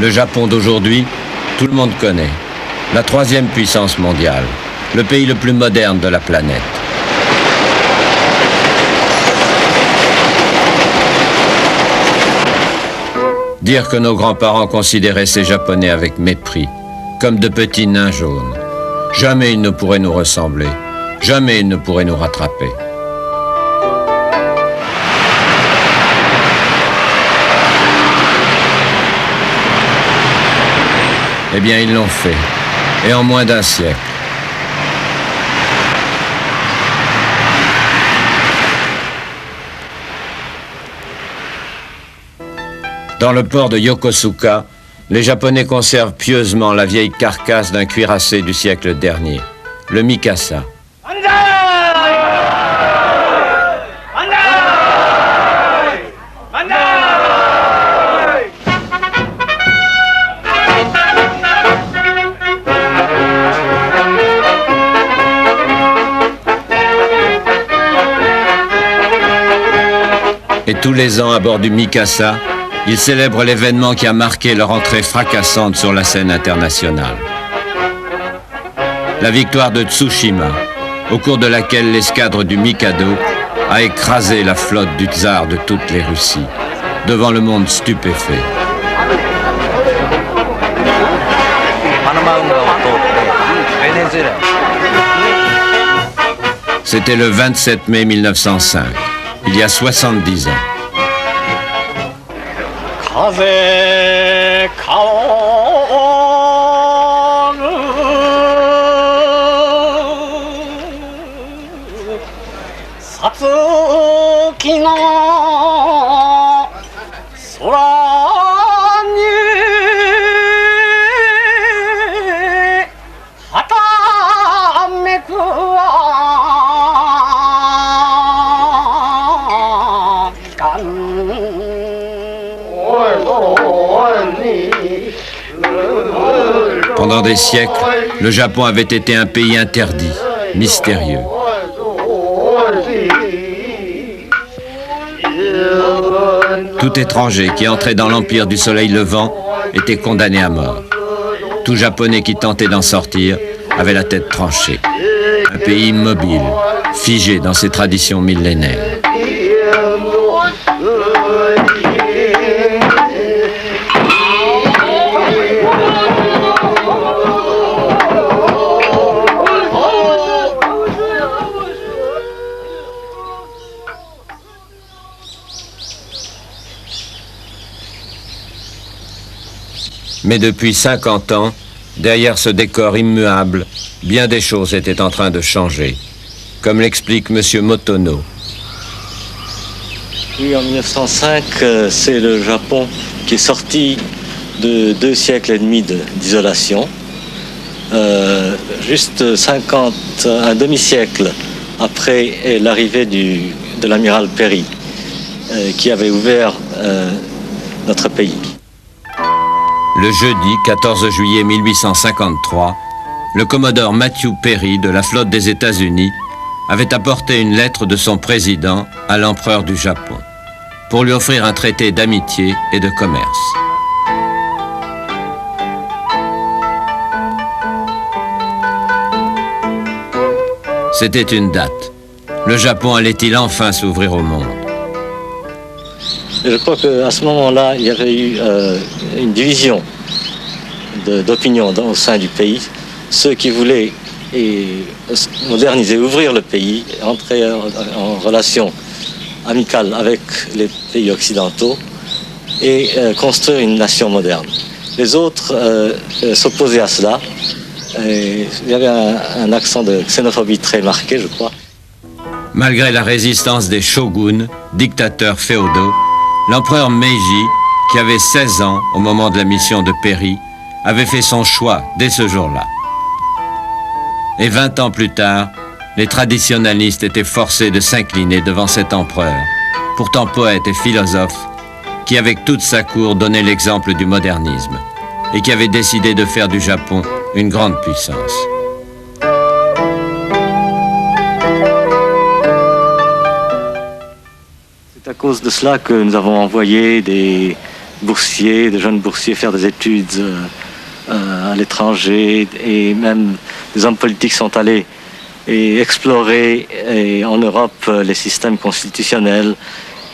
Le Japon d'aujourd'hui, tout le monde connaît. La troisième puissance mondiale, le pays le plus moderne de la planète. Dire que nos grands-parents considéraient ces Japonais avec mépris, comme de petits nains jaunes. Jamais ils ne pourraient nous ressembler, jamais ils ne pourraient nous rattraper. Eh bien, ils l'ont fait, et en moins d'un siècle. Dans le port de Yokosuka, les Japonais conservent pieusement la vieille carcasse d'un cuirassé du siècle dernier, le Mikasa. Et tous les ans, à bord du Mikasa, ils célèbrent l'événement qui a marqué leur entrée fracassante sur la scène internationale. La victoire de Tsushima, au cours de laquelle l'escadre du Mikado a écrasé la flotte du tsar de toutes les Russies, devant le monde stupéfait. C'était le 27 mai 1905, il y a 70 ans. 風香るさつきの空にはためくPendant des siècles, le Japon avait été un pays interdit, mystérieux. Tout étranger qui entrait dans l'empire du soleil levant était condamné à mort. Tout Japonais qui tentait d'en sortir avait la tête tranchée. Un pays immobile, figé dans ses traditions millénaires. Mais depuis 50 ans, derrière ce décor immuable, bien des choses étaient en train de changer, comme l'explique M. Motono. Oui, en 1905, c'est le Japon qui est sorti de 2 siècles et demi d'isolation. Juste un demi-siècle après l'arrivée de l'amiral Perry, qui avait ouvert notre pays. Le jeudi 14 juillet 1853, le commodore Matthew Perry de la flotte des États-Unis avait apporté une lettre de son président à l'empereur du Japon pour lui offrir un traité d'amitié et de commerce. C'était une date. Le Japon allait-il enfin s'ouvrir au monde? Je crois qu'à ce moment-là, il y avait eu une division d'opinion au sein du pays. Ceux qui voulaient moderniser, ouvrir le pays, entrer en relation amicale avec les pays occidentaux et construire une nation moderne. Les autres s'opposaient à cela. Il y avait un accent de xénophobie très marqué, je crois. Malgré la résistance des shoguns, dictateurs féodaux, l'empereur Meiji, qui avait 16 ans au moment de la mission de Perry, avait fait son choix dès ce jour-là. Et 20 ans plus tard, les traditionalistes étaient forcés de s'incliner devant cet empereur, pourtant poète et philosophe, qui avec toute sa cour donnait l'exemple du modernisme et qui avait décidé de faire du Japon une grande puissance. C'est à cause de cela que nous avons envoyé des boursiers, de jeunes boursiers faire des études à l'étranger, et même des hommes politiques sont allés explorer en Europe les systèmes constitutionnels.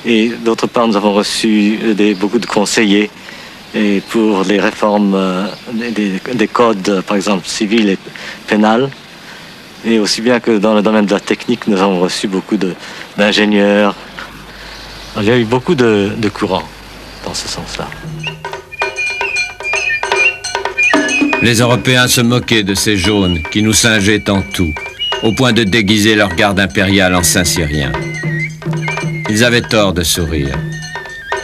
Et d'autre part, nous avons reçu beaucoup de conseillers et pour les réformes des codes, par exemple, civils et pénals. Et aussi bien que dans le domaine de la technique, nous avons reçu beaucoup d'ingénieurs. Il y a eu beaucoup de courants dans ce sens-là. Les Européens se moquaient de ces jaunes qui nous singeaient en tout, au point de déguiser leur garde impériale en Saint-Cyriens. Ils avaient tort de sourire.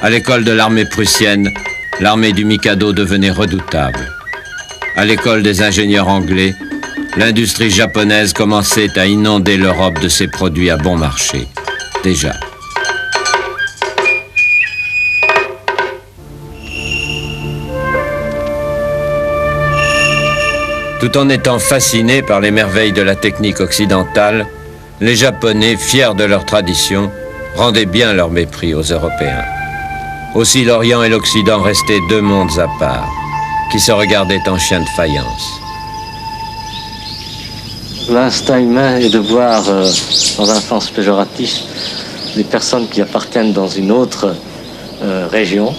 À l'école de l'armée prussienne, l'armée du Mikado devenait redoutable. À l'école des ingénieurs anglais, l'industrie japonaise commençait à inonder l'Europe de ses produits à bon marché. Déjà. Tout en étant fascinés par les merveilles de la technique occidentale, les Japonais, fiers de leur tradition, rendaient bien leur mépris aux Européens. Aussi l'Orient et l'Occident restaient deux mondes à part, qui se regardaient en chiens de faïence. L'instinct humain est de voir dans un sens péjoratif des personnes qui appartiennent dans une autre région.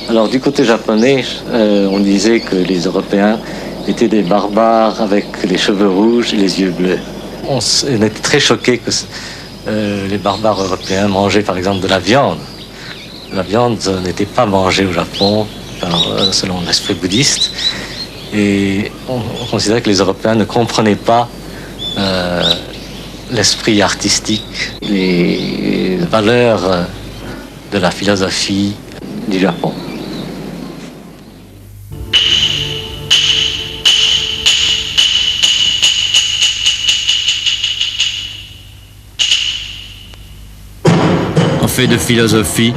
Alors du côté japonais, on disait que les Européens étaient des barbares avec les cheveux rouges et les yeux bleus. On était très choqués que les barbares européens mangeaient par exemple de la viande. La viande n'était pas mangée au Japon selon l'esprit bouddhiste. Et on considérait que les Européens ne comprenaient pas l'esprit artistique, les valeurs de la philosophie du Japon. En fait de philosophie,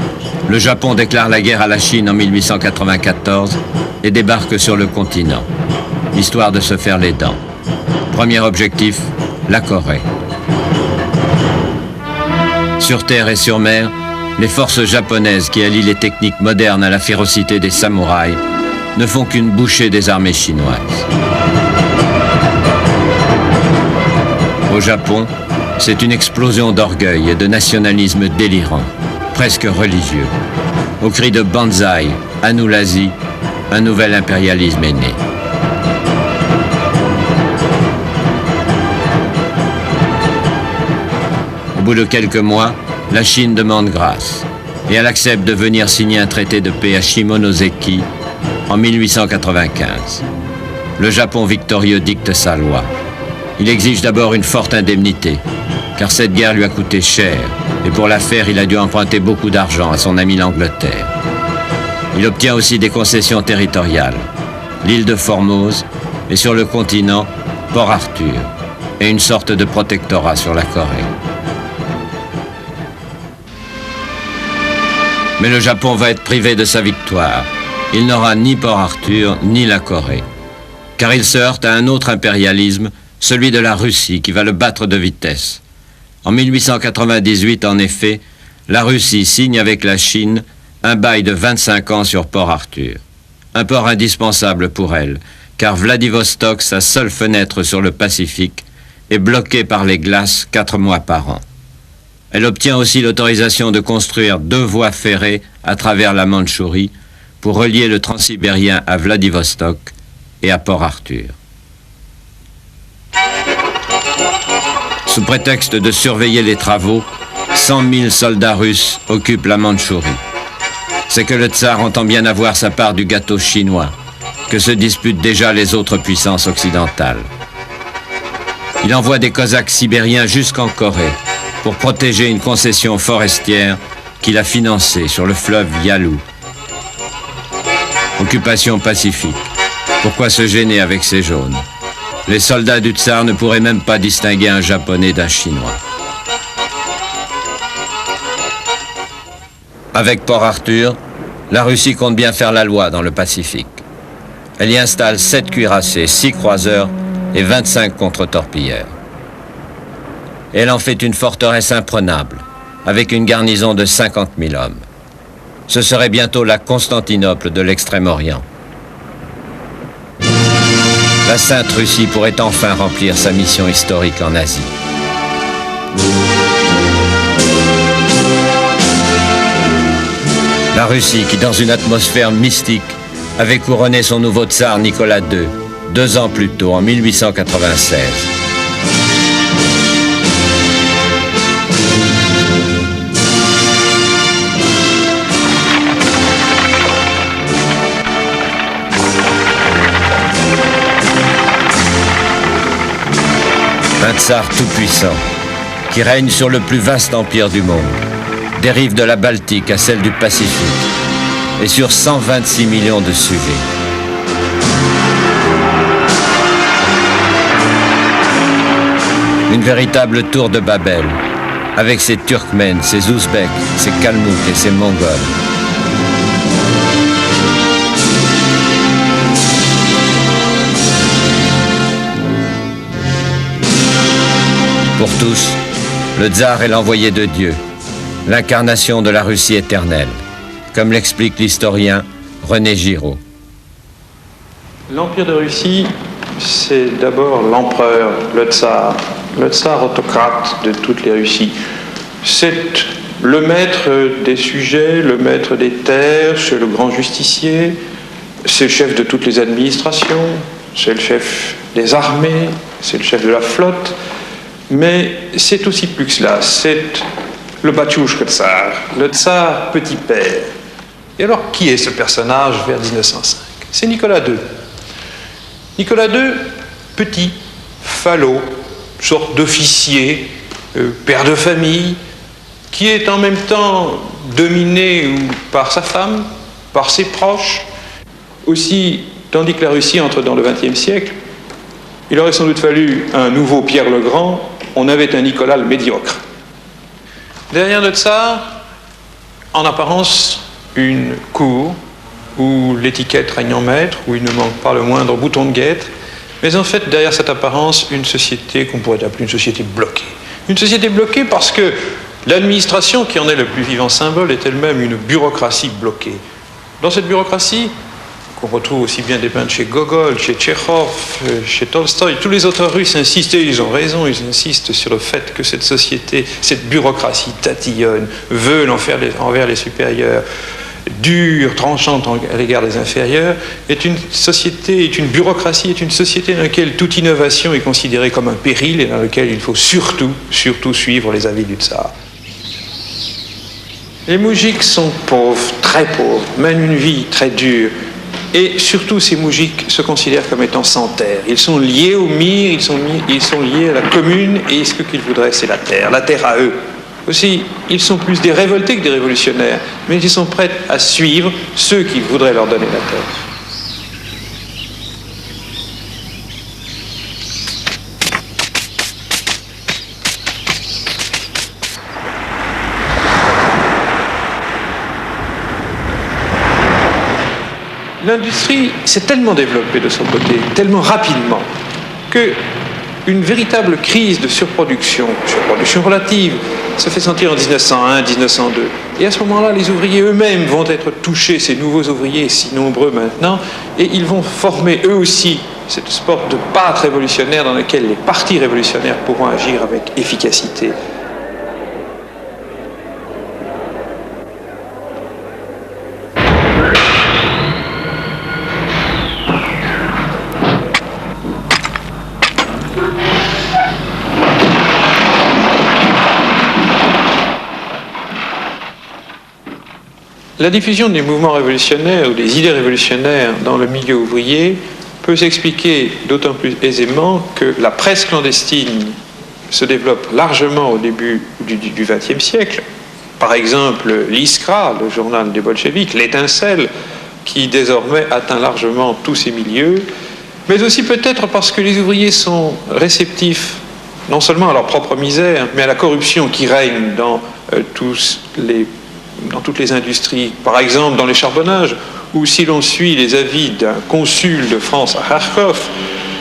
le Japon déclare la guerre à la Chine en 1894 et débarque sur le continent, histoire de se faire les dents. Premier objectif, la Corée. Sur terre et sur mer, les forces japonaises qui allient les techniques modernes à la férocité des samouraïs ne font qu'une bouchée des armées chinoises. Au Japon, c'est une explosion d'orgueil et de nationalisme délirant, presque religieux. Au cri de Banzai, à nous l'Asie, un nouvel impérialisme est né. Au bout de quelques mois, la Chine demande grâce et elle accepte de venir signer un traité de paix à Shimonoseki en 1895. Le Japon victorieux dicte sa loi. Il exige d'abord une forte indemnité, car cette guerre lui a coûté cher, et pour la faire, il a dû emprunter beaucoup d'argent à son ami l'Angleterre. Il obtient aussi des concessions territoriales, l'île de Formose, et sur le continent, Port Arthur, et une sorte de protectorat sur la Corée. Mais le Japon va être privé de sa victoire. Il n'aura ni Port Arthur, ni la Corée, car il se heurte à un autre impérialisme, celui de la Russie, qui va le battre de vitesse. En 1898, en effet, la Russie signe avec la Chine un bail de 25 ans sur Port Arthur. Un port indispensable pour elle, car Vladivostok, sa seule fenêtre sur le Pacifique, est bloquée par les glaces 4 mois par an. Elle obtient aussi l'autorisation de construire 2 voies ferrées à travers la Mandchourie pour relier le transsibérien à Vladivostok et à Port Arthur. Sous prétexte de surveiller les travaux, 100 000 soldats russes occupent la Mandchourie. C'est que le tsar entend bien avoir sa part du gâteau chinois, que se disputent déjà les autres puissances occidentales. Il envoie des Cosaques sibériens jusqu'en Corée pour protéger une concession forestière qu'il a financée sur le fleuve Yalu. Occupation pacifique. Pourquoi se gêner avec ces jaunes ? Les soldats du tsar ne pourraient même pas distinguer un Japonais d'un Chinois. Avec Port Arthur, la Russie compte bien faire la loi dans le Pacifique. Elle y installe 7 cuirassés, 6 croiseurs et 25 contre-torpilleurs. Elle en fait une forteresse imprenable, avec une garnison de 50 000 hommes. Ce serait bientôt la Constantinople de l'Extrême-Orient. La Sainte Russie pourrait enfin remplir sa mission historique en Asie. La Russie qui, dans une atmosphère mystique, avait couronné son nouveau tsar Nicolas II, 2 ans plus tôt, en 1896. Un tsar tout-puissant, qui règne sur le plus vaste empire du monde, des rives de la Baltique à celle du Pacifique, et sur 126 millions de sujets. Une véritable tour de Babel, avec ses Turkmènes, ses Ouzbeks, ses Kalmouks et ses Mongols. Pour tous, le tsar est l'envoyé de Dieu, l'incarnation de la Russie éternelle, comme l'explique l'historien René Giraud. L'Empire de Russie, c'est d'abord l'empereur, le tsar autocrate de toutes les Russies. C'est le maître des sujets, le maître des terres, c'est le grand justicier, c'est le chef de toutes les administrations, c'est le chef des armées, c'est le chef de la flotte. Mais c'est aussi plus que cela, c'est le batchouchka tsar, le tsar petit père. Et alors, qui est ce personnage vers 1905 ? C'est Nicolas II. Nicolas II, petit, falot, sorte d'officier, père de famille, qui est en même temps dominé par sa femme, par ses proches. Aussi, tandis que la Russie entre dans le XXe siècle, il aurait sans doute fallu un nouveau Pierre le Grand. On avait un Nicolas le médiocre. Derrière le tsar, en apparence, une cour où l'étiquette règne en maître, où il ne manque pas le moindre bouton de guette, mais en fait, derrière cette apparence, une société qu'on pourrait appeler une société bloquée. Une société bloquée parce que l'administration, qui en est le plus vivant symbole, est elle-même une bureaucratie bloquée. Dans cette bureaucratie, qu'on retrouve aussi bien dépeintes chez Gogol, chez Tchekhov, chez Tolstoï. Tous les auteurs russes insistent, et ils ont raison, ils insistent sur le fait que cette société, cette bureaucratie tatillonne, veut envers les supérieurs, dure, tranchante à l'égard des inférieurs, est une société, est une bureaucratie, est une société dans laquelle toute innovation est considérée comme un péril et dans laquelle il faut surtout suivre les avis du tsar. Les moujiks sont pauvres, très pauvres, mènent une vie très dure. Et surtout, ces moujiks se considèrent comme étant sans terre. Ils sont liés au mir, ils sont liés à la commune, et ce qu'ils voudraient, c'est la terre à eux. Aussi, ils sont plus des révoltés que des révolutionnaires, mais ils sont prêts à suivre ceux qui voudraient leur donner la terre. L'industrie s'est tellement développée de son côté, tellement rapidement, qu'une véritable crise de surproduction relative, se fait sentir en 1901, 1902. Et à ce moment-là, les ouvriers eux-mêmes vont être touchés, ces nouveaux ouvriers si nombreux maintenant, et ils vont former eux aussi cette sorte de pâte révolutionnaire dans laquelle les partis révolutionnaires pourront agir avec efficacité. La diffusion des mouvements révolutionnaires ou des idées révolutionnaires dans le milieu ouvrier peut s'expliquer d'autant plus aisément que la presse clandestine se développe largement au début du XXe siècle. Par exemple, l'Iskra, le journal des bolcheviks, l'Étincelle, qui désormais atteint largement tous ces milieux, mais aussi peut-être parce que les ouvriers sont réceptifs non seulement à leur propre misère, mais à la corruption qui règne dans toutes les industries, par exemple dans les charbonnages, où si l'on suit les avis d'un consul de France à Kharkov,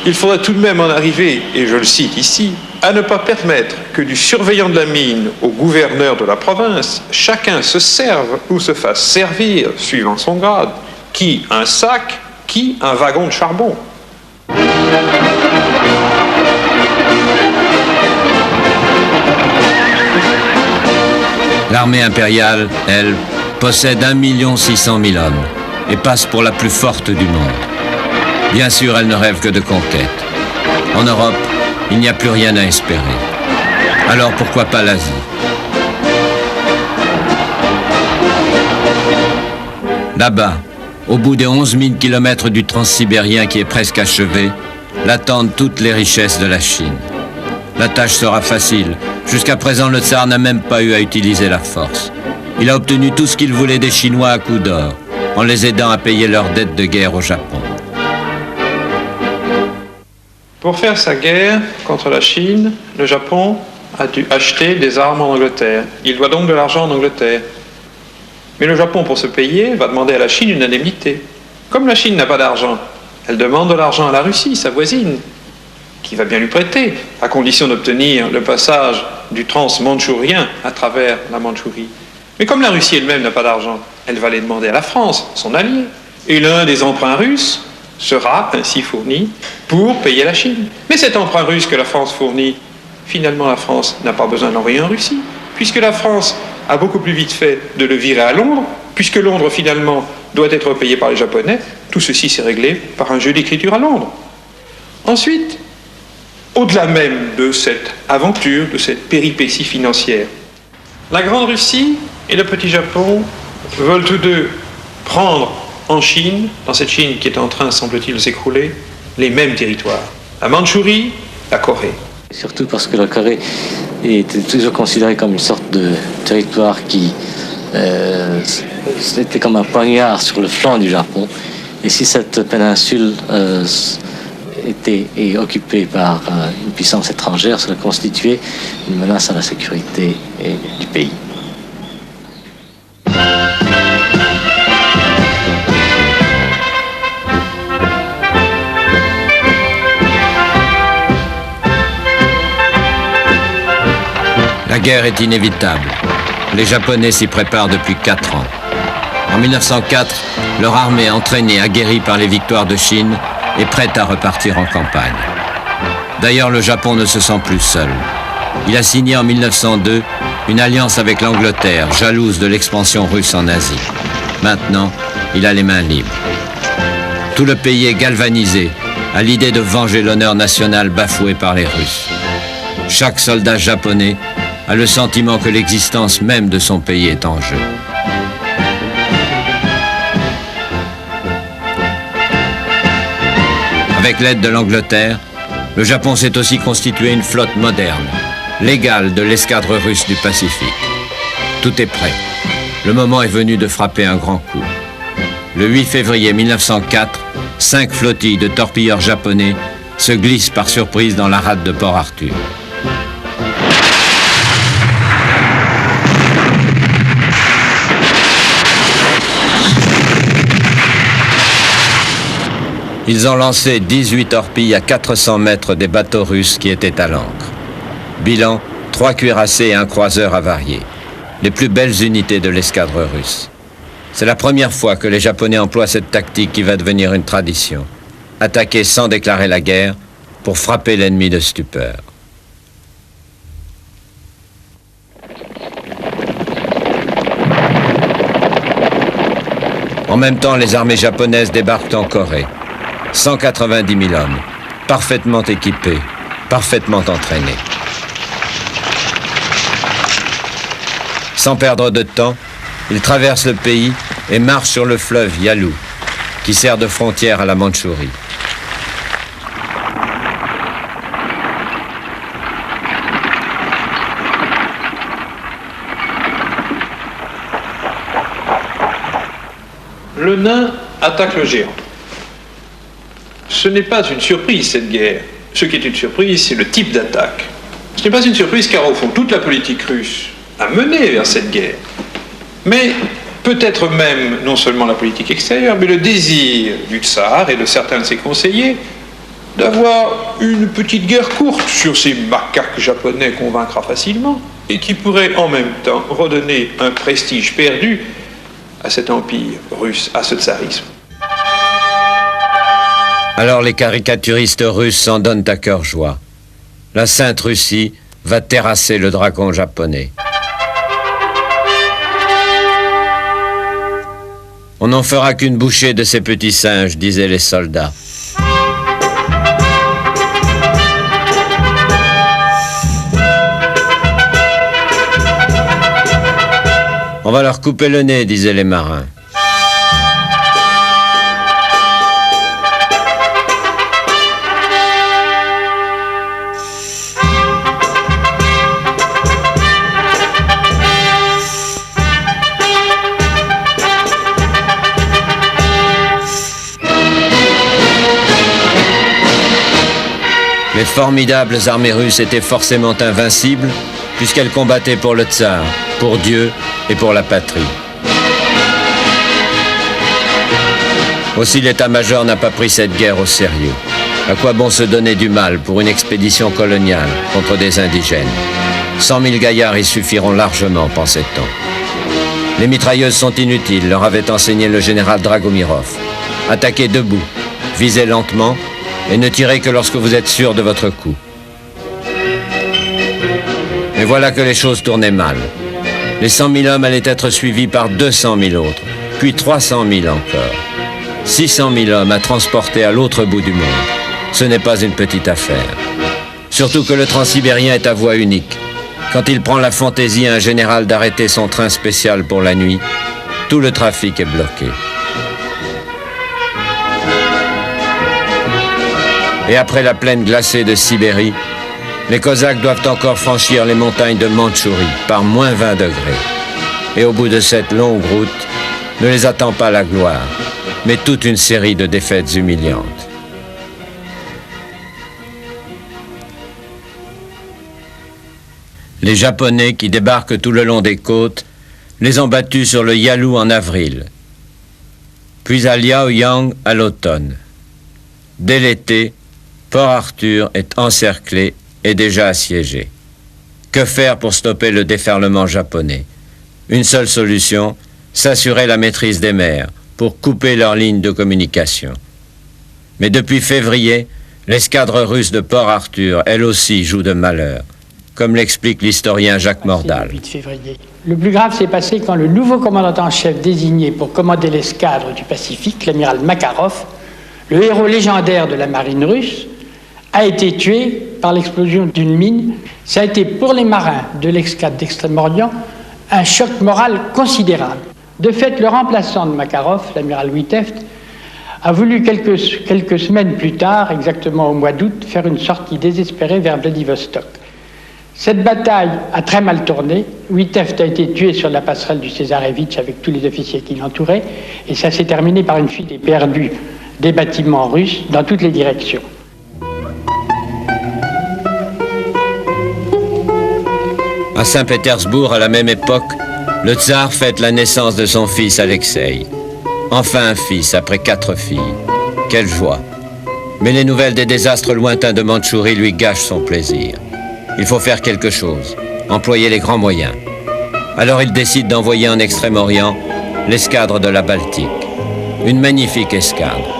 il faudrait tout de même en arriver, et je le cite ici, à ne pas permettre que du surveillant de la mine au gouverneur de la province, chacun se serve ou se fasse servir, suivant son grade, qui un sac, qui un wagon de charbon. L'armée impériale, elle, possède 1 600 000 hommes et passe pour la plus forte du monde. Bien sûr, elle ne rêve que de conquête. En Europe, il n'y a plus rien à espérer. Alors pourquoi pas l'Asie? Là-bas, au bout des 11 000 kilomètres du transsibérien qui est presque achevé, l'attendent toutes les richesses de la Chine. La tâche sera facile. Jusqu'à présent, le tsar n'a même pas eu à utiliser la force. Il a obtenu tout ce qu'il voulait des Chinois à coups d'or, en les aidant à payer leurs dettes de guerre au Japon. Pour faire sa guerre contre la Chine, le Japon a dû acheter des armes en Angleterre. Il doit donc de l'argent en Angleterre. Mais le Japon, pour se payer, va demander à la Chine une indemnité. Comme la Chine n'a pas d'argent, elle demande de l'argent à la Russie, sa voisine, qui va bien lui prêter, à condition d'obtenir le passage du transmandchourien à travers la Mandchourie. Mais comme la Russie elle-même n'a pas d'argent, elle va les demander à la France, son allié. Et l'un des emprunts russes sera ainsi fourni pour payer la Chine. Mais cet emprunt russe que la France fournit, finalement la France n'a pas besoin d'envoyer en Russie, puisque la France a beaucoup plus vite fait de le virer à Londres, puisque Londres finalement doit être payé par les Japonais. Tout ceci s'est réglé par un jeu d'écriture à Londres. Ensuite, au-delà même de cette aventure, de cette péripétie financière, la Grande Russie et le Petit Japon veulent tous deux prendre en Chine, dans cette Chine qui est en train, semble-t-il, de s'écrouler, les mêmes territoires. La Mandchourie, la Corée. Surtout parce que la Corée était toujours considérée comme une sorte de territoire qui c'était comme un poignard sur le flanc du Japon. Et si cette péninsule était occupée par une puissance étrangère, cela constituait une menace à la sécurité du pays. La guerre est inévitable. Les Japonais s'y préparent depuis 4 ans. En 1904, leur armée, entraînée, aguerrie par les victoires de Chine, est prête à repartir en campagne. D'ailleurs, le Japon ne se sent plus seul. Il a signé en 1902 une alliance avec l'Angleterre, jalouse de l'expansion russe en Asie. Maintenant, il a les mains libres. Tout le pays est galvanisé à l'idée de venger l'honneur national bafoué par les Russes. Chaque soldat japonais a le sentiment que l'existence même de son pays est en jeu. Avec l'aide de l'Angleterre, le Japon s'est aussi constitué une flotte moderne, l'égale de l'escadre russe du Pacifique. Tout est prêt. Le moment est venu de frapper un grand coup. Le 8 février 1904, 5 flottilles de torpilleurs japonais se glissent par surprise dans la rade de Port Arthur. Ils ont lancé 18 torpilles à 400 mètres des bateaux russes qui étaient à l'ancre. Bilan, 3 cuirassés et un croiseur avarié. Les plus belles unités de l'escadre russe. C'est la première fois que les Japonais emploient cette tactique qui va devenir une tradition. Attaquer sans déclarer la guerre pour frapper l'ennemi de stupeur. En même temps, les armées japonaises débarquent en Corée. 190 000 hommes, parfaitement équipés, parfaitement entraînés. Sans perdre de temps, ils traversent le pays et marchent sur le fleuve Yalu, qui sert de frontière à la Mandchourie. Le nain attaque le géant. Ce n'est pas une surprise, cette guerre. Ce qui est une surprise, c'est le type d'attaque. Ce n'est pas une surprise car, au fond, toute la politique russe a mené vers cette guerre. Mais peut-être même, non seulement la politique extérieure, mais le désir du tsar et de certains de ses conseillers d'avoir une petite guerre courte sur ces macaques japonais qu'on vaincra facilement et qui pourrait en même temps redonner un prestige perdu à cet empire russe, à ce tsarisme. Alors les caricaturistes russes s'en donnent à cœur joie. La Sainte Russie va terrasser le dragon japonais. On n'en fera qu'une bouchée de ces petits singes, disaient les soldats. On va leur couper le nez, disaient les marins. Les formidables armées russes étaient forcément invincibles, puisqu'elles combattaient pour le tsar, pour Dieu et pour la patrie. Aussi l'état-major n'a pas pris cette guerre au sérieux. À quoi bon se donner du mal pour une expédition coloniale contre des indigènes? 100 000 gaillards y suffiront largement, pensait-on. Les mitrailleuses sont inutiles, leur avait enseigné le général Dragomirov. Attaquez debout, visez lentement et ne tirez que lorsque vous êtes sûr de votre coup. Mais voilà que les choses tournaient mal. Les 100 000 hommes allaient être suivis par 200 000 autres, puis 300 000 encore. 600 000 hommes à transporter à l'autre bout du monde. Ce n'est pas une petite affaire. Surtout que le transsibérien est à voie unique. Quand il prend la fantaisie à un général d'arrêter son train spécial pour la nuit, tout le trafic est bloqué. Et après la plaine glacée de Sibérie, les Cosaques doivent encore franchir les montagnes de Mandchourie par moins 20 degrés. Et au bout de cette longue route, ne les attend pas la gloire, mais toute une série de défaites humiliantes. Les Japonais qui débarquent tout le long des côtes les ont battus sur le Yalu en avril, puis à Liaoyang à l'automne. Dès l'été, Port Arthur est encerclé et déjà assiégé. Que faire pour stopper le déferlement japonais? Une seule solution, s'assurer la maîtrise des mers pour couper leurs lignes de communication. Mais depuis février, l'escadre russe de Port Arthur, elle aussi, joue de malheur, comme l'explique l'historien Jacques Mordal. Le 8 février. Le plus grave s'est passé quand le nouveau commandant en chef désigné pour commander l'escadre du Pacifique, l'amiral Makarov, le héros légendaire de la marine russe, a été tué par l'explosion d'une mine. Ça a été pour les marins de l'escadre d'Extrême-Orient un choc moral considérable. De fait, le remplaçant de Makarov, l'amiral Witeft, a voulu quelques semaines plus tard, exactement au mois d'août, faire une sortie désespérée vers Vladivostok. Cette bataille a très mal tourné. Witeft a été tué sur la passerelle du Césarevitch avec tous les officiers qui l'entouraient, et ça s'est terminé par une fuite éperdue des bâtiments russes dans toutes les directions. À Saint-Pétersbourg, à la même époque, le tsar fête la naissance de son fils Alexeï. Enfin un fils après 4 filles. Quelle joie! Mais les nouvelles des désastres lointains de Mandchourie lui gâchent son plaisir. Il faut faire quelque chose, employer les grands moyens. Alors il décide d'envoyer en Extrême-Orient l'escadre de la Baltique. Une magnifique escadre.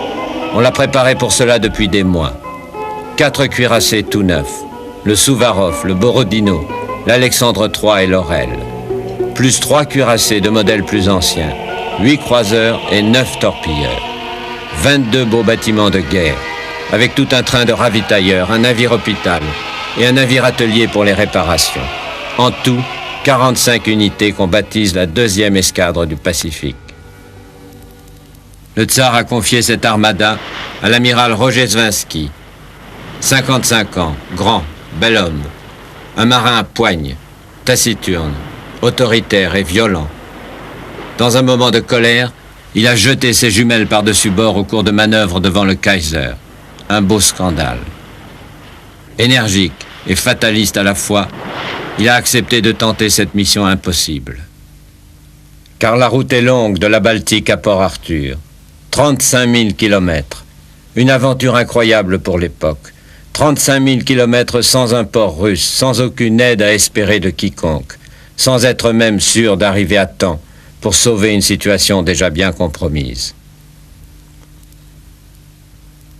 On l'a préparée pour cela depuis des mois. 4 cuirassés tout neufs, le Souvarov, le Borodino, l'Alexandre III et l'Orel. Plus 3 cuirassés de modèles plus anciens, 8 croiseurs et 9 torpilleurs. 22 beaux bâtiments de guerre, avec tout un train de ravitailleurs, un navire hôpital et un navire atelier pour les réparations. En tout, 45 unités qu'on baptise la 2e escadre du Pacifique. Le tsar a confié cette armada à l'amiral Rozhesvansky. 55 ans, grand, bel homme, un marin à poigne, taciturne, autoritaire et violent. Dans un moment de colère, il a jeté ses jumelles par-dessus bord au cours de manœuvres devant le Kaiser. Un beau scandale. Énergique et fataliste à la fois, il a accepté de tenter cette mission impossible. Car la route est longue de la Baltique à Port Arthur. 35 000 kilomètres. Une aventure incroyable pour l'époque. 35 000 kilomètres sans un port russe, sans aucune aide à espérer de quiconque, sans être même sûr d'arriver à temps pour sauver une situation déjà bien compromise.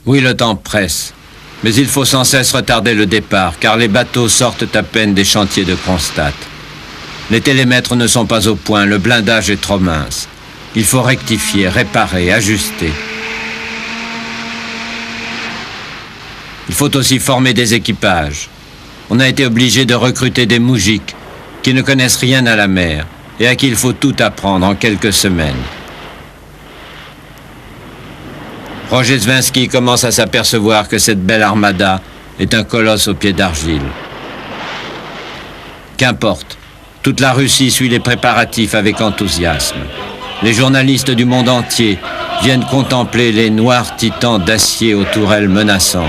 Oui, le temps presse, mais il faut sans cesse retarder le départ, car les bateaux sortent à peine des chantiers de Kronstadt. Les télémètres ne sont pas au point, le blindage est trop mince. Il faut rectifier, réparer, ajuster. Il faut aussi former des équipages. On a été obligé de recruter des moujiks qui ne connaissent rien à la mer et à qui il faut tout apprendre en quelques semaines. Rojesvinsky commence à s'apercevoir que cette belle armada est un colosse aux pieds d'argile. Qu'importe, toute la Russie suit les préparatifs avec enthousiasme. Les journalistes du monde entier viennent contempler les noirs titans d'acier aux tourelles menaçantes.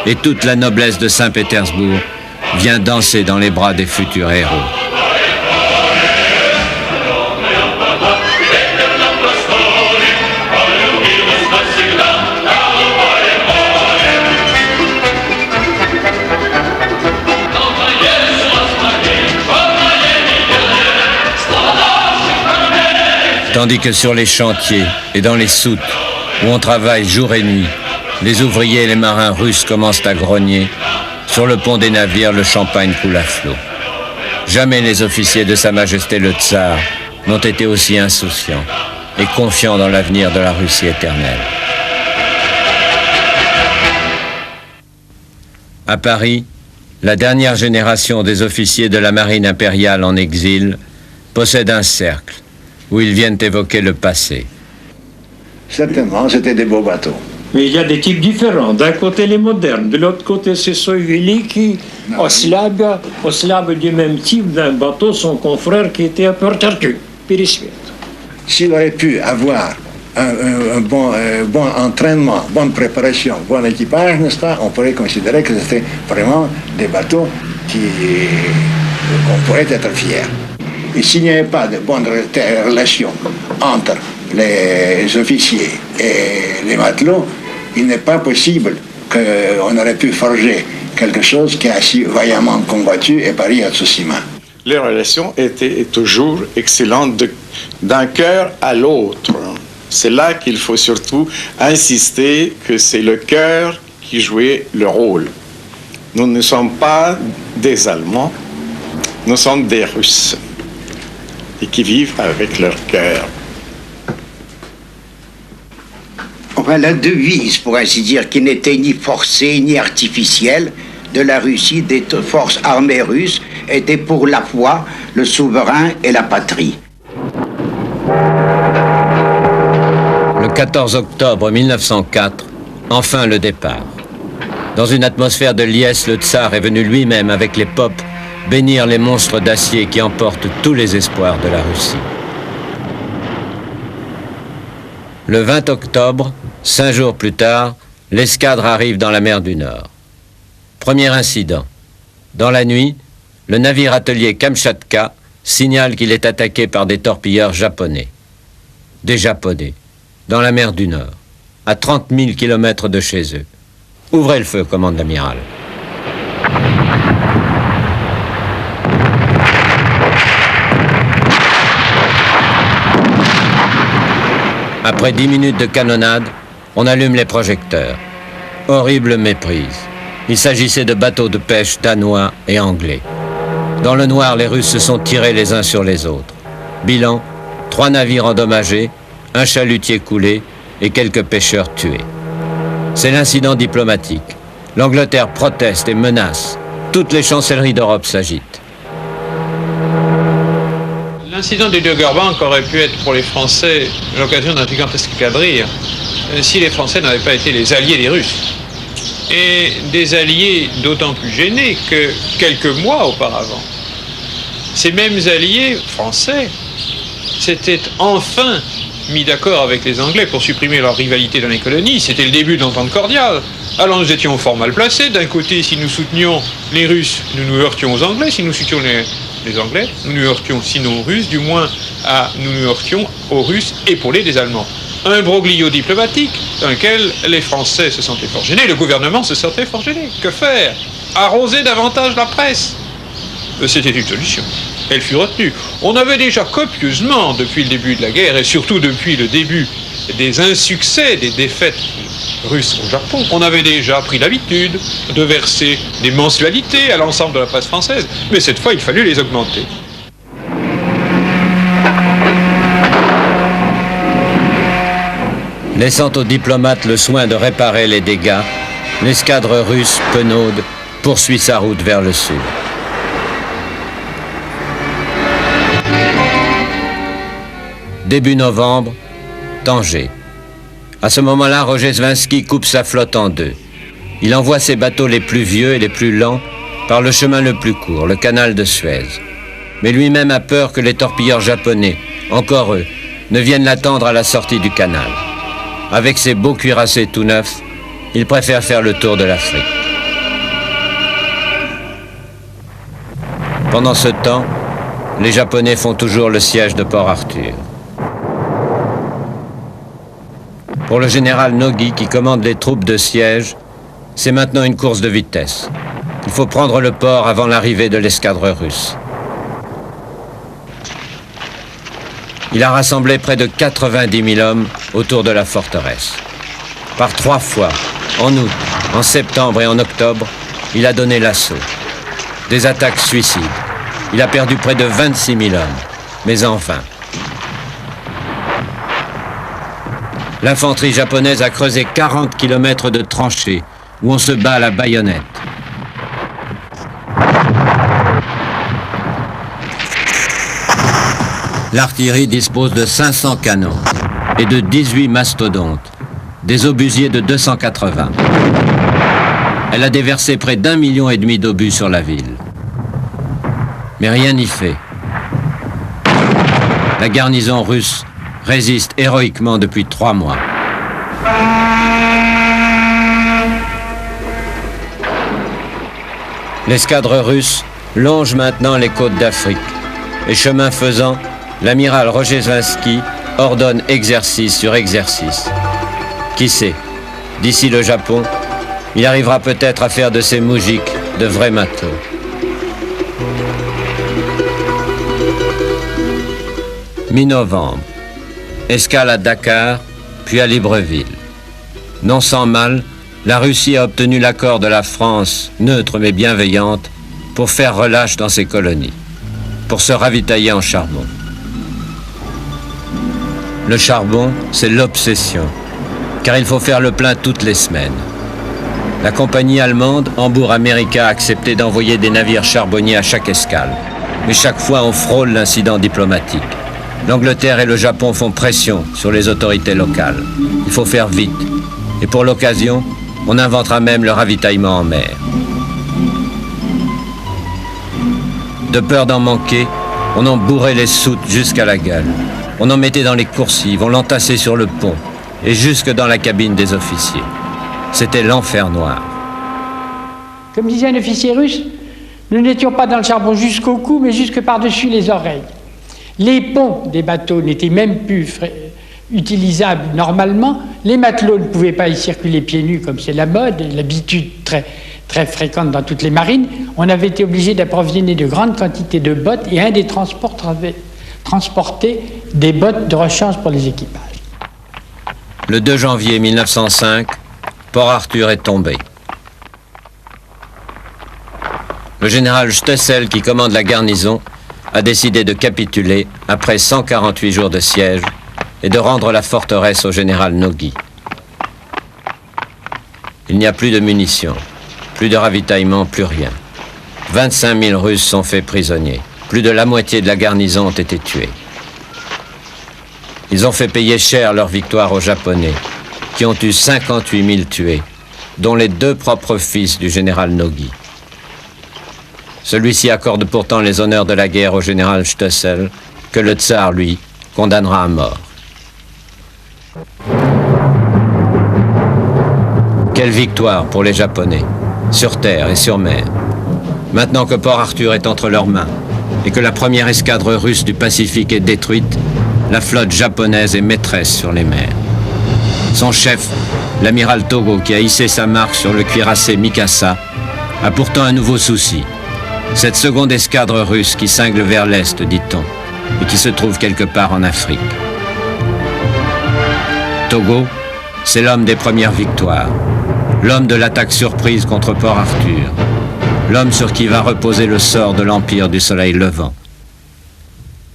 Et toute la noblesse de Saint-Pétersbourg vient danser dans les bras des futurs héros. Tandis que sur les chantiers et dans les soutes, où on travaille jour et nuit, les ouvriers et les marins russes commencent à grogner. Sur le pont des navires, le champagne coule à flot. Jamais les officiers de Sa Majesté le Tsar n'ont été aussi insouciants et confiants dans l'avenir de la Russie éternelle. À Paris, la dernière génération des officiers de la marine impériale en exil possède un cercle où ils viennent évoquer le passé. Certainement, c'était des beaux bateaux. Mais il y a des types différents. D'un côté, les modernes. De l'autre côté, c'est ceux qui, au slab du même type d'un bateau, son confrère qui était à Port-Arthur, Périssuet. S'il aurait pu avoir un bon entraînement, bonne préparation, bon équipage, n'est-ce pas, on pourrait considérer que c'était vraiment des bateaux qu'on pourrait être fiers. Et s'il n'y avait pas de bonnes relations entre les officiers et les matelots, il n'est pas possible qu'on aurait pu forger quelque chose qui a si vaillamment combattu et pari à Tsushima. Les relations étaient toujours excellentes d'un cœur à l'autre. C'est là qu'il faut surtout insister que c'est le cœur qui jouait le rôle. Nous ne sommes pas des Allemands, nous sommes des Russes et qui vivent avec leur cœur. Enfin, la devise, pour ainsi dire, qui n'était ni forcée ni artificielle de la Russie, des forces armées russes, était pour la foi, le souverain et la patrie. Le 14 octobre 1904, enfin le départ. Dans une atmosphère de liesse, le tsar est venu lui-même avec les popes bénir les monstres d'acier qui emportent tous les espoirs de la Russie. Le 20 octobre, 5 jours plus tard, l'escadre arrive dans la mer du Nord. Premier incident. Dans la nuit, le navire atelier Kamchatka signale qu'il est attaqué par des torpilleurs japonais. Des Japonais, dans la mer du Nord, à 30 000 kilomètres de chez eux. Ouvrez le feu, commande l'amiral. Après 10 minutes de canonnade, on allume les projecteurs. Horrible méprise. Il s'agissait de bateaux de pêche danois et anglais. Dans le noir, les Russes se sont tirés les uns sur les autres. Bilan, 3 navires endommagés, un chalutier coulé et quelques pêcheurs tués. C'est l'incident diplomatique. L'Angleterre proteste et menace. Toutes les chancelleries d'Europe s'agitent. L'incident du Doggerbank aurait pu être pour les Français l'occasion d'un gigantesque quadrille si les Français n'avaient pas été les alliés des Russes. Et des alliés d'autant plus gênés que quelques mois auparavant, ces mêmes alliés français s'étaient enfin mis d'accord avec les Anglais pour supprimer leur rivalité dans les colonies. C'était le début de l'entente cordiale. Alors nous étions fort mal placés. D'un côté, si nous soutenions les Russes, nous nous heurtions aux Anglais. Si nous soutenions les Anglais, nous nous heurtions sinon aux Russes, du moins nous nous heurtions aux Russes épaulés des Allemands. un broglio diplomatique dans lequel les Français se sentaient fort gênés, le gouvernement se sentait fort gêné. Que faire? Arroser davantage la presse? C'était une solution. Elle fut retenue. On avait déjà copieusement, depuis le début de la guerre, et surtout depuis le début des insuccès, des défaites russes au Japon, on avait déjà pris l'habitude de verser des mensualités à l'ensemble de la presse française. Mais cette fois, il fallut les augmenter. Laissant aux diplomates le soin de réparer les dégâts, l'escadre russe, penaude, poursuit sa route vers le sud. Début novembre, Tanger. À ce moment-là, Rojeswinski coupe sa flotte en deux. Il envoie ses bateaux les plus vieux et les plus lents par le chemin le plus court, le canal de Suez. Mais lui-même a peur que les torpilleurs japonais, encore eux, ne viennent l'attendre à la sortie du canal. Avec ses beaux cuirassés tout neufs, il préfère faire le tour de l'Afrique. Pendant ce temps, les Japonais font toujours le siège de Port-Arthur. Pour le général Nogi, qui commande les troupes de siège, c'est maintenant une course de vitesse. Il faut prendre le port avant l'arrivée de l'escadre russe. Il a rassemblé près de 90 000 hommes autour de la forteresse. Par 3 fois, en août, en septembre et en octobre, il a donné l'assaut. Des attaques suicides. Il a perdu près de 26 000 hommes, mais en vain. L'infanterie japonaise a creusé 40 km de tranchées où on se bat à la baïonnette. L'artillerie dispose de 500 canons et de 18 mastodontes, des obusiers de 280. Elle a déversé près d'1,5 million d'obus sur la ville. Mais rien n'y fait. La garnison russe résiste héroïquement depuis 3 mois. L'escadre russe longe maintenant les côtes d'Afrique. Et chemin faisant, l'amiral Rojeswinski ordonne exercice sur exercice. Qui sait, d'ici le Japon, il arrivera peut-être à faire de ces moujiks de vrais matelots. Mi-novembre. Escale à Dakar, puis à Libreville. Non sans mal, la Russie a obtenu l'accord de la France, neutre mais bienveillante, pour faire relâche dans ses colonies, pour se ravitailler en charbon. Le charbon, c'est l'obsession, car il faut faire le plein toutes les semaines. La compagnie allemande, Hamburg America, a accepté d'envoyer des navires charbonniers à chaque escale. Mais chaque fois, on frôle l'incident diplomatique. L'Angleterre et le Japon font pression sur les autorités locales. Il faut faire vite. Et pour l'occasion, on inventera même le ravitaillement en mer. De peur d'en manquer, on en bourrait les soutes jusqu'à la gueule. On en mettait dans les coursives, on l'entassait sur le pont et jusque dans la cabine des officiers. C'était l'enfer noir. Comme disait un officier russe, nous n'étions pas dans le charbon jusqu'au cou, mais jusque par-dessus les oreilles. Les ponts des bateaux n'étaient même plus utilisables normalement. Les matelots ne pouvaient pas y circuler pieds nus comme c'est la mode, l'habitude très fréquente dans toutes les marines. On avait été obligé d'approvisionner de grandes quantités de bottes et un des transports transportait des bottes de rechange pour les équipages. Le 2 janvier 1905, Port-Arthur est tombé. Le général Stoessel, qui commande la garnison, a décidé de capituler après 148 jours de siège et de rendre la forteresse au général Nogi. Il n'y a plus de munitions, plus de ravitaillement, plus rien. 25 000 Russes sont faits prisonniers. Plus de la moitié de la garnison ont été tués. Ils ont fait payer cher leur victoire aux Japonais, qui ont eu 58 000 tués, dont les 2 propres fils du général Nogi. Celui-ci accorde pourtant les honneurs de la guerre au général Stoessel, que le tsar, lui, condamnera à mort. Quelle victoire pour les Japonais, sur terre et sur mer. Maintenant que Port-Arthur est entre leurs mains et que la première escadre russe du Pacifique est détruite, la flotte japonaise est maîtresse sur les mers. Son chef, l'amiral Togo, qui a hissé sa marque sur le cuirassé Mikasa, a pourtant un nouveau souci. Cette seconde escadre russe qui cingle vers l'est, dit-on, et qui se trouve quelque part en Afrique. Togo, c'est l'homme des premières victoires, l'homme de l'attaque surprise contre Port Arthur, l'homme sur qui va reposer le sort de l'Empire du Soleil Levant.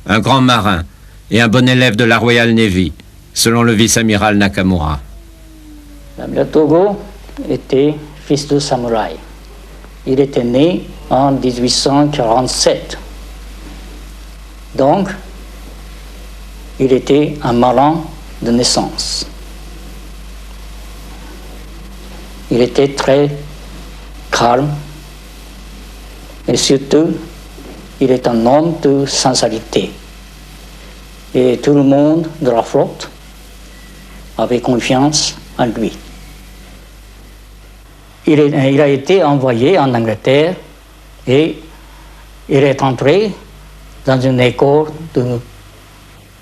Un grand marin et un bon élève de la Royal Navy, selon le vice-amiral Nakamura. L'amiral Togo était fils de samouraï. Il était né en 1847. Donc, il était un marin de naissance. Il était très calme et surtout, il est un homme de sincérité. Et tout le monde de la flotte avait confiance en lui. Il a été envoyé en Angleterre et il est entré dans une école de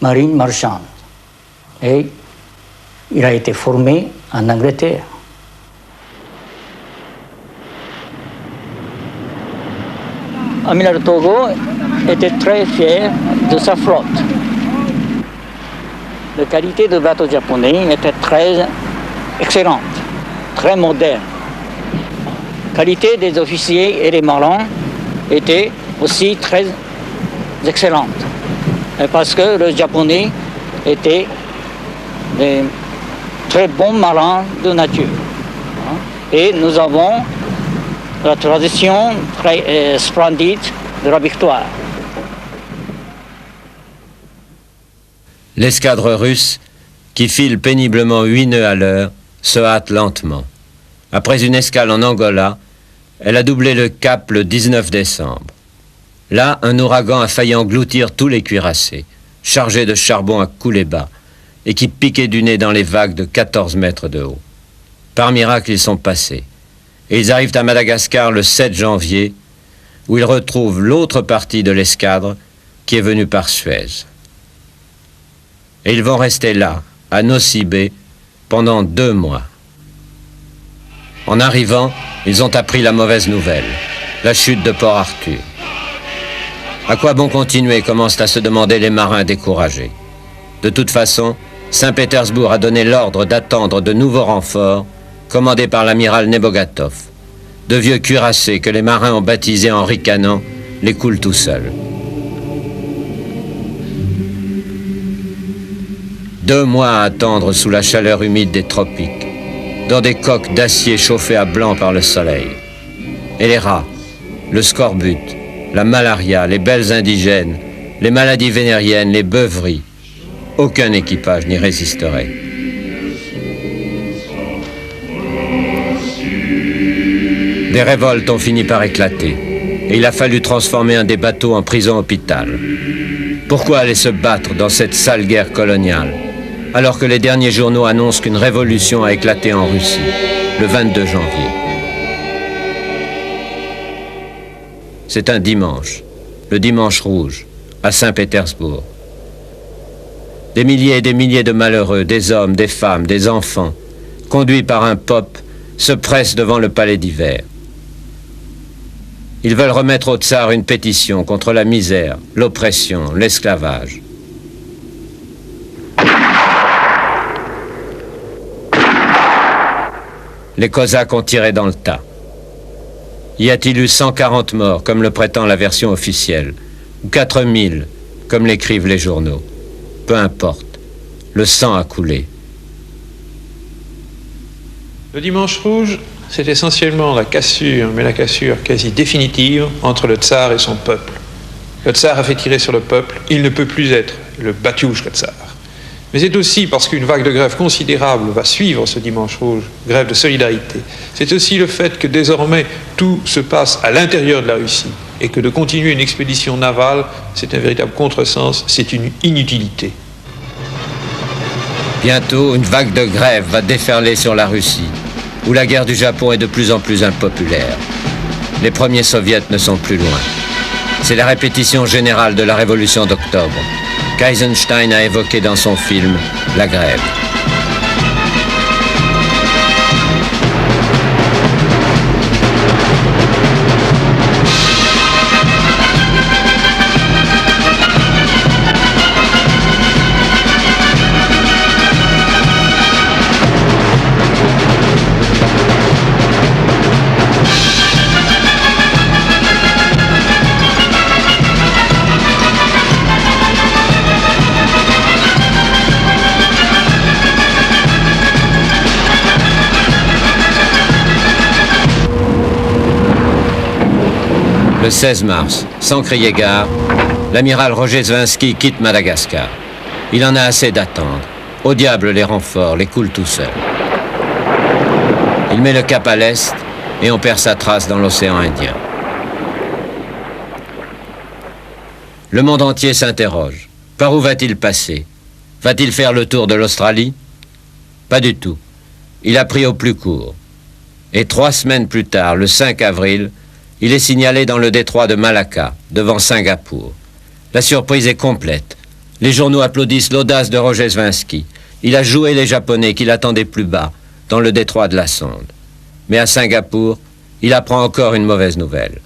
marine marchande. Et il a été formé en Angleterre. Amiral Togo était très fier de sa flotte. La qualité de bateaux japonais était très excellente, très moderne. La qualité des officiers et des marins était aussi très excellente. Parce que le japonais était des très bons marins de nature. Et nous avons la tradition très splendide de la victoire. L'escadre russe, qui file péniblement 8 nœuds à l'heure, se hâte lentement. Après une escale en Angola, elle a doublé le cap le 19 décembre. Là, un ouragan a failli engloutir tous les cuirassés, chargés de charbon à couler bas, et qui piquaient du nez dans les vagues de 14 mètres de haut. Par miracle, ils sont passés. Et ils arrivent à Madagascar le 7 janvier, où ils retrouvent l'autre partie de l'escadre qui est venue par Suez. Et ils vont rester là, à Nosy Be, pendant 2 mois. En arrivant, ils ont appris la mauvaise nouvelle, la chute de Port Arthur. À quoi bon continuer, commencent à se demander les marins découragés. De toute façon, Saint-Pétersbourg a donné l'ordre d'attendre de nouveaux renforts, commandés par l'amiral Nebogatov. De vieux cuirassés que les marins ont baptisés en ricanant les coulent tout seuls. 2 mois à attendre sous la chaleur humide des tropiques, dans des coques d'acier chauffées à blanc par le soleil. Et les rats, le scorbut, la malaria, les belles indigènes, les maladies vénériennes, les beuveries, aucun équipage n'y résisterait. Des révoltes ont fini par éclater, et il a fallu transformer un des bateaux en prison-hôpital. Pourquoi aller se battre dans cette sale guerre coloniale, alors que les derniers journaux annoncent qu'une révolution a éclaté en Russie, le 22 janvier. C'est un dimanche, le dimanche rouge, à Saint-Pétersbourg. Des milliers et des milliers de malheureux, des hommes, des femmes, des enfants, conduits par un pop, se pressent devant le palais d'hiver. Ils veulent remettre au tsar une pétition contre la misère, l'oppression, l'esclavage. Les Cosaques ont tiré dans le tas. Y a-t-il eu 140 morts, comme le prétend la version officielle, ou 4000, comme l'écrivent les journaux? Peu importe, le sang a coulé. Le dimanche rouge, c'est essentiellement la cassure, mais la cassure quasi définitive, entre le tsar et son peuple. Le tsar a fait tirer sur le peuple, il ne peut plus être le batiouchka tsar. Mais c'est aussi parce qu'une vague de grève considérable va suivre ce dimanche rouge, grève de solidarité. C'est aussi le fait que désormais tout se passe à l'intérieur de la Russie et que de continuer une expédition navale, c'est un véritable contresens, c'est une inutilité. Bientôt, une vague de grève va déferler sur la Russie, où la guerre du Japon est de plus en plus impopulaire. Les premiers soviets ne sont plus loin. C'est la répétition générale de la révolution d'octobre, qu'Eisenstein a évoqué dans son film « La grève ». Le 16 mars, sans crier gare, l'amiral Rojeswinski quitte Madagascar. Il en a assez d'attendre. Au diable les renforts, les coule tout seul. Il met le cap à l'est et on perd sa trace dans l'océan Indien. Le monde entier s'interroge. Par où va-t-il passer? Va-t-il faire le tour de l'Australie? Pas du tout. Il a pris au plus court. Et 3 semaines plus tard, le 5 avril, il est signalé dans le détroit de Malacca, devant Singapour. La surprise est complète. Les journaux applaudissent l'audace de Rojeswinski. Il a joué les Japonais qui l'attendaient plus bas, dans le détroit de la Sonde. Mais à Singapour, il apprend encore une mauvaise nouvelle.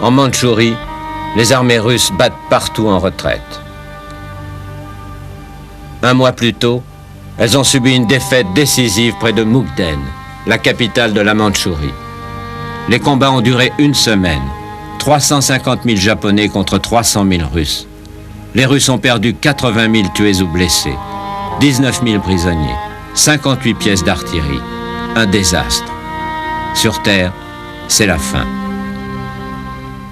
En Mandchourie, les armées russes battent partout en retraite. 1 mois plus tôt, elles ont subi une défaite décisive près de Mukden, la capitale de la Mandchourie. Les combats ont duré 1 semaine. 350 000 Japonais contre 300 000 Russes. Les Russes ont perdu 80 000 tués ou blessés, 19 000 prisonniers, 58 pièces d'artillerie. Un désastre. Sur Terre, c'est la fin.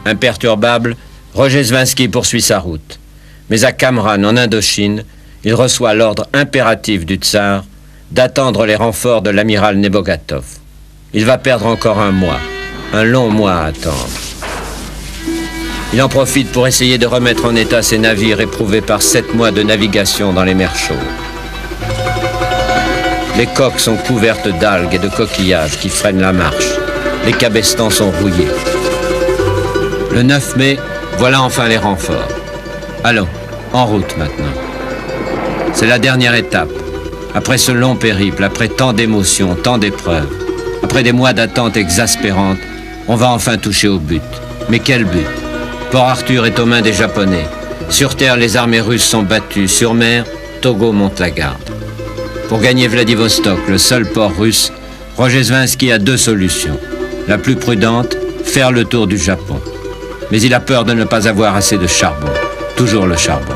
Imperturbable, Rojeswinski poursuit sa route. Mais à Kamran, en Indochine, il reçoit l'ordre impératif du tsar d'attendre les renforts de l'amiral Nebogatov. Il va perdre encore 1 mois, un long mois à attendre. Il en profite pour essayer de remettre en état ses navires éprouvés par 7 mois de navigation dans les mers chaudes. Les coques sont couvertes d'algues et de coquillages qui freinent la marche. Les cabestans sont rouillés. Le 9 mai, voilà enfin les renforts. Allons, en route maintenant. C'est la dernière étape. Après ce long périple, après tant d'émotions, tant d'épreuves, après des mois d'attente exaspérante, on va enfin toucher au but. Mais quel but? Port Arthur est aux mains des Japonais. Sur terre, les armées russes sont battues. Sur mer, Togo monte la garde. Pour gagner Vladivostok, le seul port russe, Rojeswinski a 2 solutions. La plus prudente, faire le tour du Japon. Mais il a peur de ne pas avoir assez de charbon. Toujours le charbon.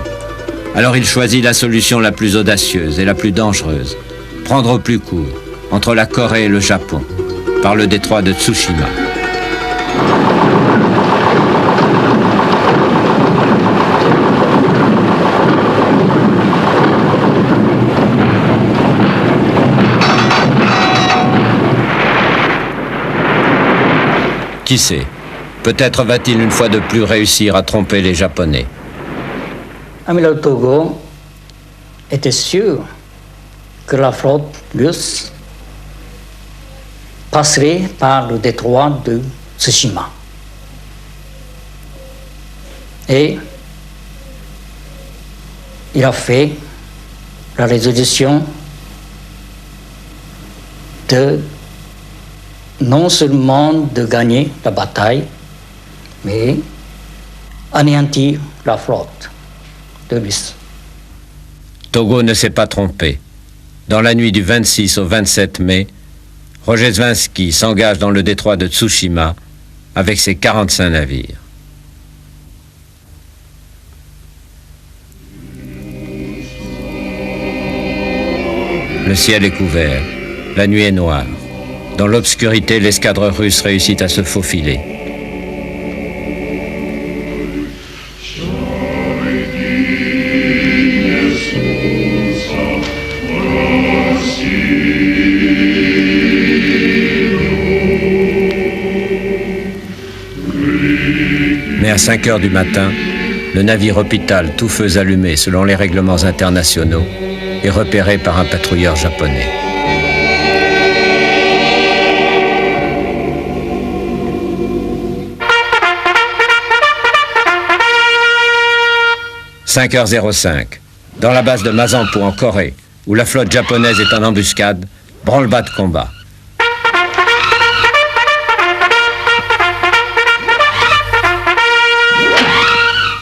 Alors il choisit la solution la plus audacieuse et la plus dangereuse. Prendre au plus court, entre la Corée et le Japon, par le détroit de Tsushima. Qui sait? Peut-être va-t-il une fois de plus réussir à tromper les Japonais. Amiral Togo était sûr que la flotte russe passerait par le détroit de Tsushima. Et il a fait la résolution de non seulement de gagner la bataille, mais anéantir la flotte de Russe. Togo ne s'est pas trompé. Dans la nuit du 26 au 27 mai, Rojeswinski s'engage dans le détroit de Tsushima avec ses 45 navires. Le ciel est couvert, la nuit est noire. Dans l'obscurité, l'escadre russe réussit à se faufiler. Mais à 5 heures du matin, le navire hôpital, tout feux allumés selon les règlements internationaux, est repéré par un patrouilleur japonais. « 5h05, dans la base de Mazampo en Corée, où la flotte japonaise est en embuscade, branle-bas de combat.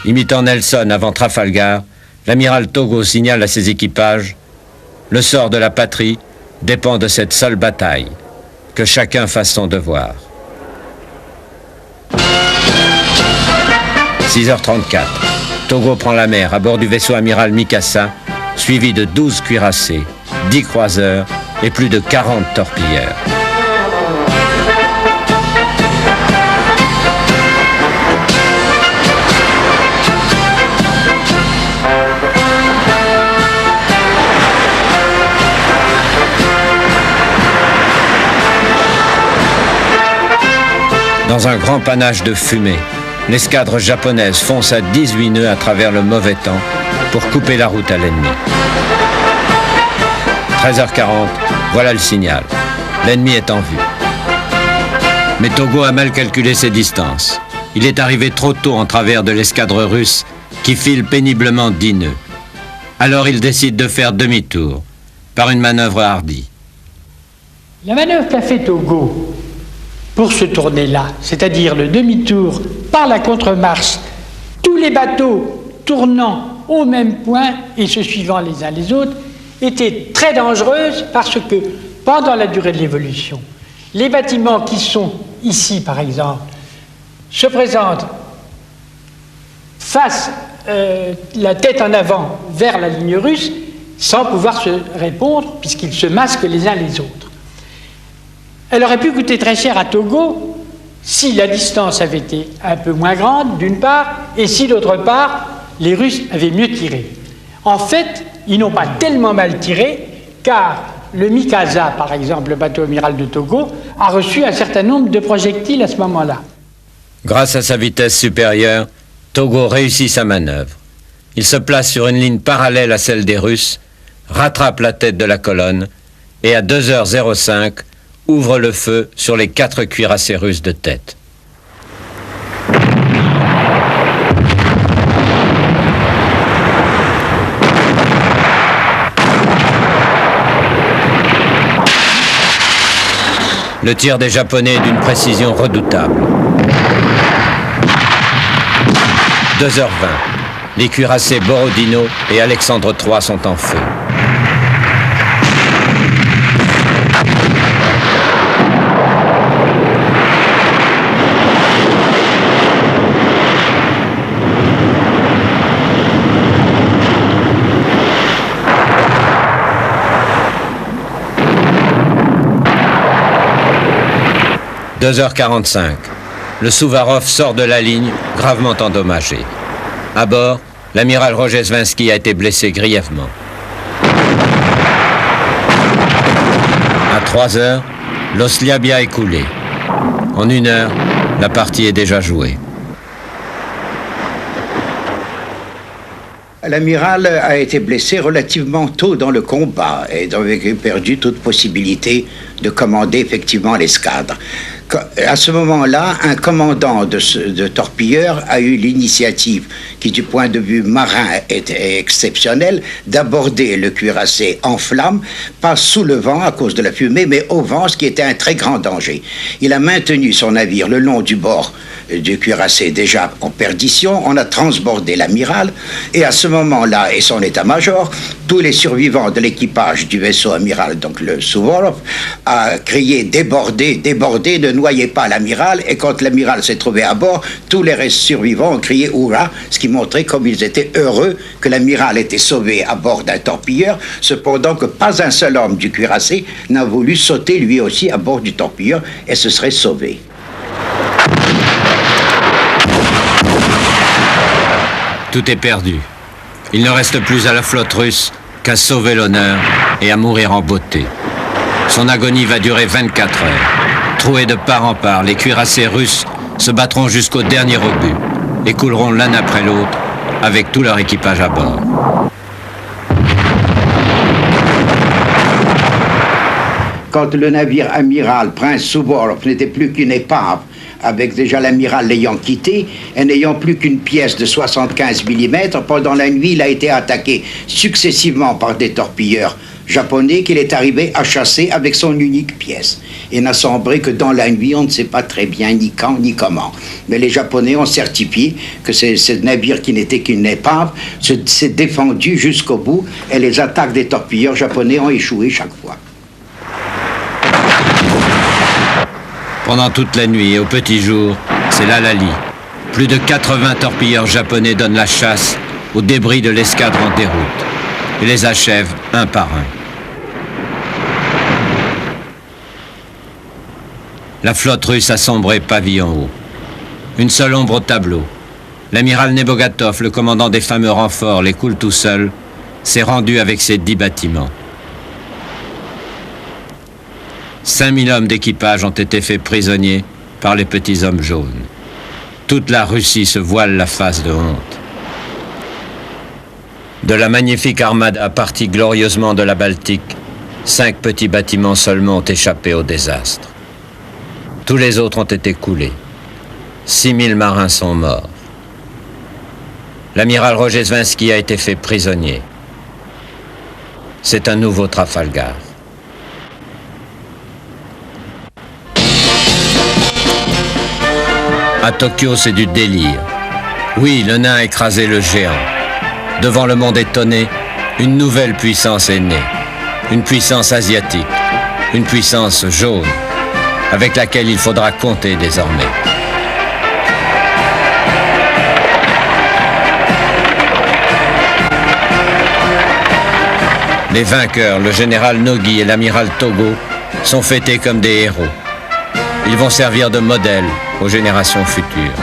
Imitant Nelson avant Trafalgar, l'amiral Togo signale à ses équipages « Le sort de la patrie dépend de cette seule bataille, que chacun fasse son devoir. » 6h34, Togo prend la mer à bord du vaisseau amiral Mikasa, suivi de 12 cuirassés, 10 croiseurs et plus de 40 torpilleurs. Dans un grand panache de fumée, l'escadre japonaise fonce à 18 nœuds à travers le mauvais temps pour couper la route à l'ennemi. 13h40, voilà le signal. L'ennemi est en vue. Mais Togo a mal calculé ses distances. Il est arrivé trop tôt en travers de l'escadre russe qui file péniblement 10 nœuds. Alors il décide de faire demi-tour par une manœuvre hardie. La manœuvre qu'a fait Togo pour se tourner là, c'est-à-dire le demi-tour par la contre-marche, tous les bateaux tournant au même point et se suivant les uns les autres, était très dangereuse parce que pendant la durée de l'évolution, les bâtiments qui sont ici, par exemple, se présentent face la tête en avant vers la ligne russe sans pouvoir se répondre puisqu'ils se masquent les uns les autres. Elle aurait pu coûter très cher à Togo si la distance avait été un peu moins grande, d'une part, et si, d'autre part, les Russes avaient mieux tiré. En fait, ils n'ont pas tellement mal tiré, car le Mikasa, par exemple, le bateau amiral de Togo, a reçu un certain nombre de projectiles à ce moment-là. Grâce à sa vitesse supérieure, Togo réussit sa manœuvre. Il se place sur une ligne parallèle à celle des Russes, rattrape la tête de la colonne et à 2h05 ouvre le feu sur les 4 cuirassés russes de tête. Le tir des Japonais est d'une précision redoutable. 2h20. Les cuirassés Borodino et Alexandre III sont en feu. « 2h45. Le Souvarov sort de la ligne, gravement endommagé. À bord, l'amiral Rojesvinsky a été blessé grièvement. À 3h, l'Oslabia est coulé. En 1 heure, la partie est déjà jouée. L'amiral a été blessé relativement tôt dans le combat et avait perdu toute possibilité de commander effectivement l'escadre. À ce moment-là, un commandant de torpilleurs a eu l'initiative, qui du point de vue marin était exceptionnelle, d'aborder le cuirassé en flammes, pas sous le vent à cause de la fumée, mais au vent, ce qui était un très grand danger. Il a maintenu son navire le long du bord du cuirassé déjà en perdition. On a transbordé l'amiral et à ce moment-là, et son état-major, tous les survivants de l'équipage du vaisseau amiral, donc le Suvorov, a crié débordez, débordez, ne noyez pas l'amiral. Et quand l'amiral s'est trouvé à bord, tous les survivants ont crié hurrah, ce qui montrait comme ils étaient heureux que l'amiral était sauvé à bord d'un torpilleur, cependant que pas un seul homme du cuirassé n'a voulu sauter lui aussi à bord du torpilleur et se serait sauvé. Tout est perdu. Il ne reste plus à la flotte russe qu'à sauver l'honneur et à mourir en beauté. Son agonie va durer 24 heures. Troués de part en part, les cuirassés russes se battront jusqu'au dernier obus et couleront l'un après l'autre avec tout leur équipage à bord. Quand le navire amiral Prince Suvorov n'était plus qu'une épave, avec déjà l'amiral l'ayant quitté, et n'ayant plus qu'une pièce de 75 mm, pendant la nuit, il a été attaqué successivement par des torpilleurs japonais qu'il est arrivé à chasser avec son unique pièce. Il n'a sombré que dans la nuit, on ne sait pas très bien ni quand ni comment. Mais les Japonais ont certifié que ce navire qui n'était qu'une épave s'est défendu jusqu'au bout, et les attaques des torpilleurs japonais ont échoué chaque fois. Pendant toute la nuit et au petit jour, c'est l'Alali. Plus de 80 torpilleurs japonais donnent la chasse aux débris de l'escadre en déroute et les achèvent un par un. La flotte russe a sombré pavillon haut. Une seule ombre au tableau. L'amiral Nebogatov, le commandant des fameux renforts, les coule tout seul, s'est rendu avec ses 10 bâtiments. 5000 hommes d'équipage ont été faits prisonniers par les petits hommes jaunes. Toute la Russie se voile la face de honte. De la magnifique armada partie glorieusement de la Baltique, 5 petits bâtiments seulement ont échappé au désastre. Tous les autres ont été coulés. 6000 marins sont morts. L'amiral Rojesvinsky a été fait prisonnier. C'est un nouveau Trafalgar. À Tokyo, c'est du délire. Oui, le nain a écrasé le géant. Devant le monde étonné, une nouvelle puissance est née. Une puissance asiatique, une puissance jaune, avec laquelle il faudra compter désormais. Les vainqueurs, le général Nogi et l'amiral Togo, sont fêtés comme des héros. Ils vont servir de modèle aux générations futures.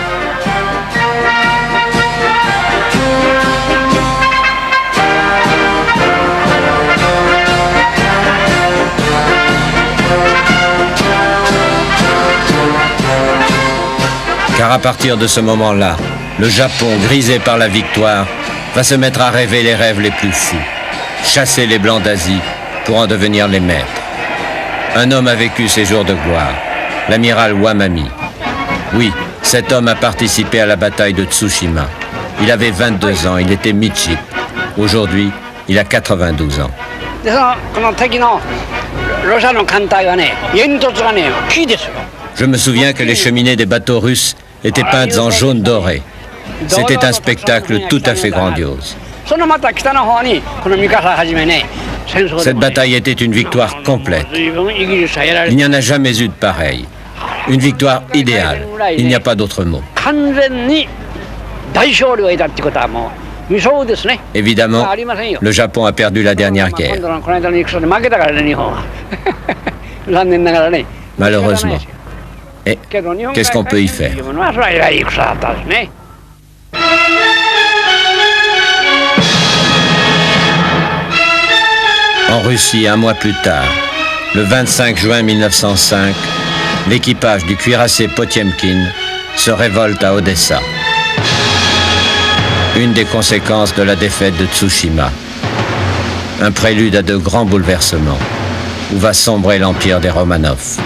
Car à partir de ce moment-là, le Japon, grisé par la victoire, va se mettre à rêver les rêves les plus fous. Chasser les Blancs d'Asie pour en devenir les maîtres. Un homme a vécu ses jours de gloire, l'amiral Wamami. Oui, cet homme a participé à la bataille de Tsushima. Il avait 22 ans, il était midship. Aujourd'hui, il a 92 ans. Je me souviens que les cheminées des bateaux russes étaient peintes en jaune doré. C'était un spectacle tout à fait grandiose. Cette bataille était une victoire complète. Il n'y en a jamais eu de pareille. Une victoire idéale. Il n'y a pas d'autre mot. Évidemment, le Japon a perdu la dernière guerre. Malheureusement. Et qu'est-ce qu'on peut y faire? En Russie, un mois plus tard, le 25 juin 1905, l'équipage du cuirassé Potiemkin se révolte à Odessa. Une des conséquences de la défaite de Tsushima. Un prélude à de grands bouleversements, où va sombrer l'empire des Romanov.